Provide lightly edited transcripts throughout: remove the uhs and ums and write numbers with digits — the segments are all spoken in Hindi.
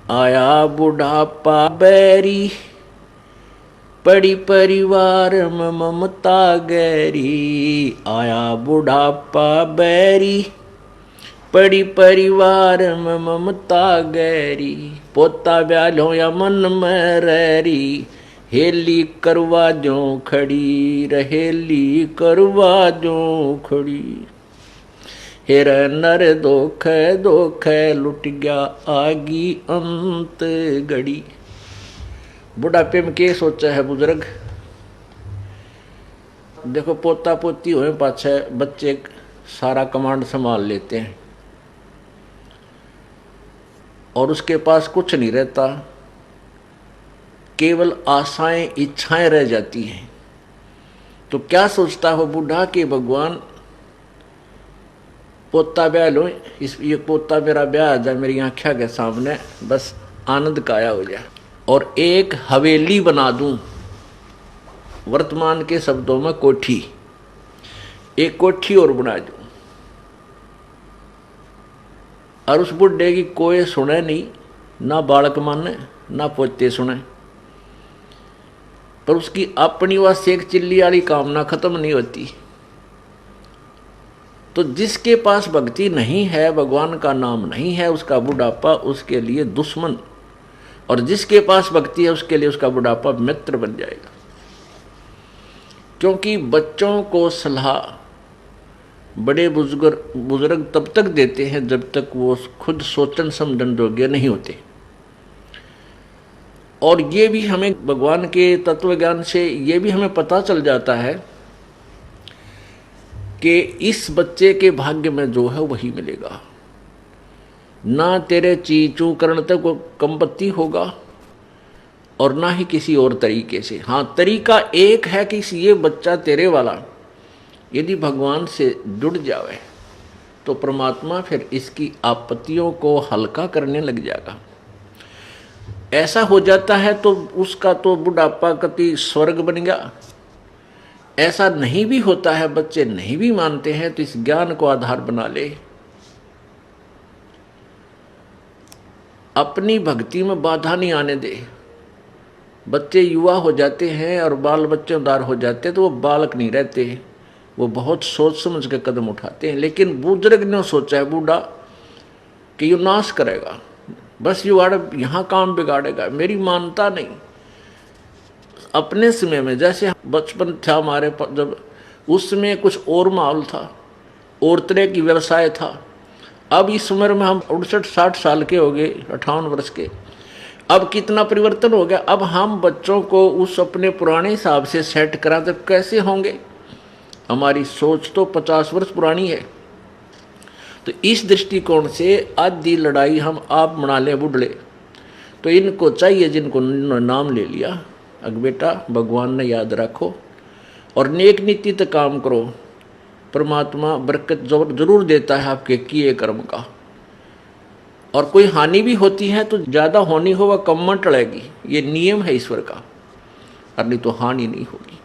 आया बुढ़ापा बैरी, पड़ी परिवार में ममता गहरी। आया बुढ़ापा बैरी, पड़ी परिवार में ममता गहरी। पोता ब्यालो या मन में रहरी, हेली करवा जो खड़ी, रहेली करवा जो खड़ी। हेर नर दोख दोख लुट गया आगी अंत घड़ी। बुढ़ापे में क्या सोचा है बुजुर्ग? देखो पोता पोती हुए पाछे बच्चे सारा कमांड संभाल लेते हैं और उसके पास कुछ नहीं रहता, केवल आशाएं इच्छाएं रह जाती हैं। तो क्या सोचता हो बूढ़ा कि भगवान पोता ब्याह लो, इस ये पोता मेरा ब्याह आ जाए मेरी आंखों के सामने, बस आनंद काया हो जाए और एक हवेली बना दूं। वर्तमान के शब्दों में कोठी, एक कोठी और बना दूं और उस बुढ़े की कोई सुने नहीं, ना बालक माने ना पोते सुने, पर उसकी अपनी वह सेक चिल्ली वाली कामना खत्म नहीं होती। तो जिसके पास भक्ति नहीं है, भगवान का नाम नहीं है, उसका बुढ़ापा उसके लिए दुश्मन, और जिसके पास भक्ति है उसके लिए उसका बुढ़ापा मित्र बन जाएगा। क्योंकि बच्चों को सलाह बड़े बुजुर्ग तब तक देते हैं जब तक वो खुद सोचन समझन योग्य नहीं होते। और ये भी हमें भगवान के तत्व ज्ञान से ये भी हमें पता चल जाता है कि इस बच्चे के भाग्य में जो है वही मिलेगा। ना तेरे चीचू करण तक वो कंपत्ति होगा और ना ही किसी और तरीके से। हाँ, तरीका एक है कि ये बच्चा तेरे वाला यदि भगवान से जुड़ जावे तो परमात्मा फिर इसकी आपत्तियों को हल्का करने लग जाएगा। ऐसा हो जाता है तो उसका तो बुढ़ापा कति स्वर्ग बन गया। ऐसा नहीं भी होता है, बच्चे नहीं भी मानते हैं, तो इस ज्ञान को आधार बना ले, अपनी भक्ति में बाधा नहीं आने दे। बच्चे युवा हो जाते हैं और बाल बच्चेदार हो जाते हैं तो वो बालक नहीं रहते, वो बहुत सोच समझ के कदम उठाते हैं। लेकिन बुजुर्ग ने सोचा है बूढ़ा कि ये नाश करेगा, बस ये यहाँ काम बिगाड़ेगा, मेरी मानता नहीं। अपने समय में जैसे बचपन था हमारे, जब उस समय कुछ और माहौल था, और तरह की व्यवसाय था। अब इस उम्र में हम 59-60 साल के हो गए, 58 वर्ष के, अब कितना परिवर्तन हो गया। अब हम बच्चों को उस अपने पुराने हिसाब से सेट करा तो कैसे होंगे? हमारी सोच तो 50 वर्ष पुरानी है। तो इस दृष्टिकोण से आधी लड़ाई हम आप बना ले बुढ़ले। तो इनको चाहिए जिनको नाम ले लिया, अग बेटा भगवान ने याद रखो और नेक नीति तक काम करो, परमात्मा बरकत जरूर देता है आपके किए कर्म का। और कोई हानि भी होती है तो ज़्यादा होनी हो वह कम में टलेगी, ये नियम है ईश्वर का, और नहीं तो हानि नहीं होगी।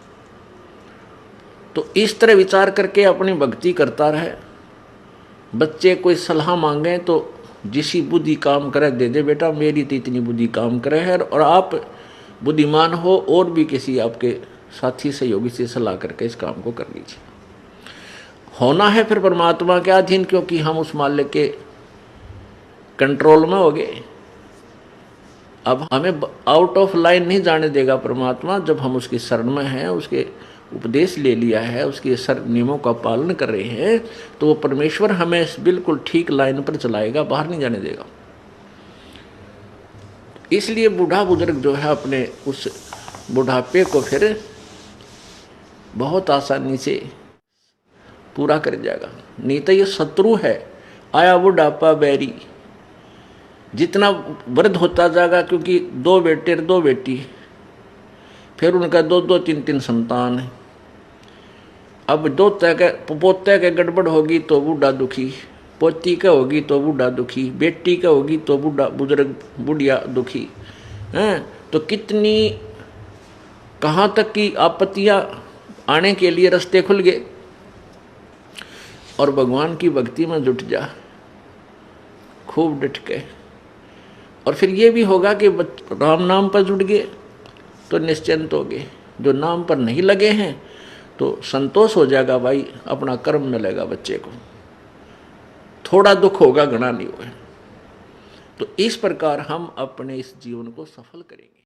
तो इस तरह विचार करके अपनी भक्ति करता रहे। बच्चे कोई सलाह मांगे तो जिसी बुद्धि काम करे दे दे, बेटा मेरी तो इतनी बुद्धि काम करे है, और आप बुद्धिमान हो और भी किसी आपके साथी सहयोगी से सलाह करके इस काम को कर लीजिए। होना है फिर परमात्मा के अधीन, क्योंकि हम उस मालिक के कंट्रोल में हो गए। अब हमें आउट ऑफ लाइन नहीं जाने देगा परमात्मा। जब हम उसकी शरण में हैं, उसके उपदेश ले लिया है, उसके नियमों का पालन कर रहे हैं, तो वो परमेश्वर हमें बिल्कुल ठीक लाइन पर चलाएगा, बाहर नहीं जाने देगा। इसलिए बूढ़ा बुजुर्ग जो है अपने उस बुढ़ापे को फिर बहुत आसानी से पूरा कर जाएगा। नहीं तो ये शत्रु है। आया बुढ़ापा बैरी, जितना वृद्ध होता जाएगा, क्योंकि 2 बेटे 2 बेटी, फिर उनका 2-2 3-3 संतान है। अब पोते के गड़बड़ होगी तो बूढ़ा दुखी, पोती का होगी तो बूढ़ा दुखी, बेटी का होगी तो बुढ़िया दुखी हैं। तो कितनी कहाँ तक की आपत्तियाँ आने के लिए रास्ते खुल गए। और भगवान की भक्ति में जुट जा खूब डट के, और फिर ये भी होगा कि राम नाम पर जुट गए तो निश्चिंत हो गए, जो नाम पर नहीं लगे हैं तो संतोष हो जाएगा, भाई अपना कर्म मिलेगा बच्चे को, थोड़ा दुख होगा, घना नहीं होगा। तो इस प्रकार हम अपने इस जीवन को सफल करेंगे।